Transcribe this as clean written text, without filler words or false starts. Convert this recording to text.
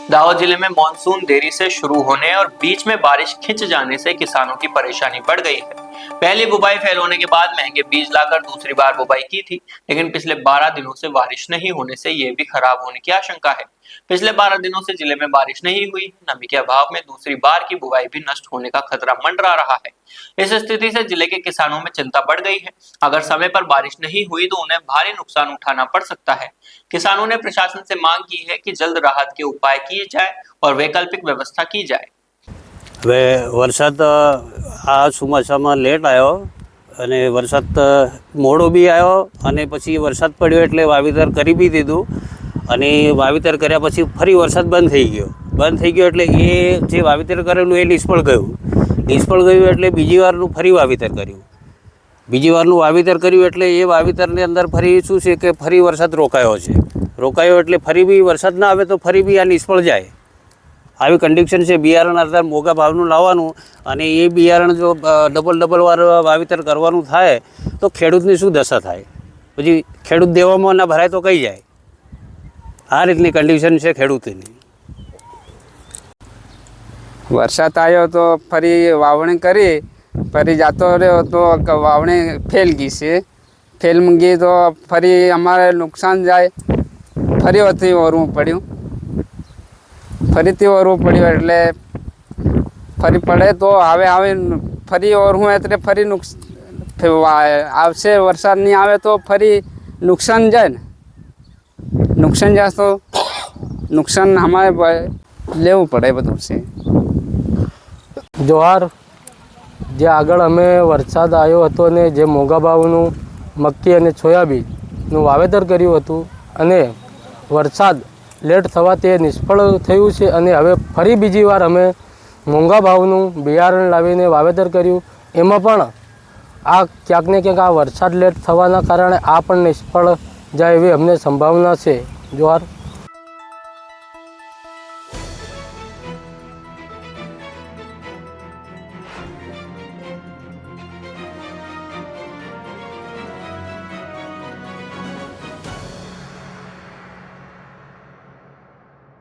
दाहोद जिले में मॉनसून देरी से शुरू होने और बीच में बारिश खिंच जाने से किसानों की परेशानी बढ़ गई है। पहली बुवाई फेल होने के बाद महंगे बीज लाकर दूसरी बार बुवाई की थी, लेकिन पिछले 12 दिनों से बारिश नहीं होने से ये भी खराब होने की आशंका है। पिछले 12 दिनों से जिले में बारिश नहीं हुई, नमी के अभाव में दूसरी बार की बुवाई भी नष्ट होने का खतरा मंडरा रहा है। इस स्थिति से जिले के किसानों में चिंता बढ़ गई है। अगर समय पर बारिश नहीं हुई तो उन्हें भारी नुकसान उठाना पड़ सकता है। किसानों ने प्रशासन से मांग की है कि जल्द राहत के उपाय किए जाए और वैकल्पिक व्यवस्था की जाए। હવે વરસાદ આ ચોમાસામાં લેટ આવ્યો અને વરસાદ મોડો બી આવ્યો અને પછી વરસાદ પડ્યો એટલે વાવેતર કરી બી દીધું અને વાવેતર કર્યા પછી ફરી વરસાદ બંધ થઈ ગયો એટલે એ જે વાવેતર કરેલું એ નિષ્ફળ ગયું એટલે બીજી વારનું ફરી વાવેતર કર્યું એટલે એ વાવેતરની અંદર ફરી શું છે કે ફરી વરસાદ રોકાયો એટલે ફરી બી વરસાદ ના આવે તો ફરી બી આ નિષ્ફળ જાય। આવી કન્ડિશન છે। બિયારણ અત્યારે મોંઘા ભાવનું લાવવાનું અને એ બિયારણ જો ડબલ વાર વાવેતર કરવાનું થાય તો ખેડૂતની શું દશા થાય? પછી ખેડૂત દેવામાં ના ભરાય તો કઈ જાય? આ રીતની કન્ડિશન છે ખેડૂતની। વરસાદ આવ્યો તો ફરી વાવણી કરી, ફરી જાતો રહ્યો તો વાવણી ફેલ ગઈ છે। ફેલ ગઈ તો ફરી અમારે નુકસાન જાય, ફરી વખતે ઓરવું પડ્યું, ફરીથી ઓરવું પડ્યું એટલે ફરી પડે તો આવે ફરી ઓરવું એટલે ફરી આવશે। વરસાદ નહીં આવે તો ફરી નુકસાન જાય ને, નુકસાન જાય તો નુકસાન અમારે લેવું પડે બધું છે। જોહાર, જે આગળ અમે વરસાદ આવ્યો હતો અને જે મોંઘા ભાવનું મક્કી અને સોયાબીનનું વાવેતર કર્યું હતું અને વરસાદ લેટ થવા તે નિષ્ફળ થયું છે અને હવે ફરી બીજી વાર અમે મોંઘા ભાવનું બિયારણ લાવીને વાવેતર કર્યું। એમાં પણ આ ક્યાંક ને ક્યાંક આ વરસાદ લેટ થવાના કારણે આ પણ નિષ્ફળ જાય એવી અમને સંભાવના છે। જોહાર।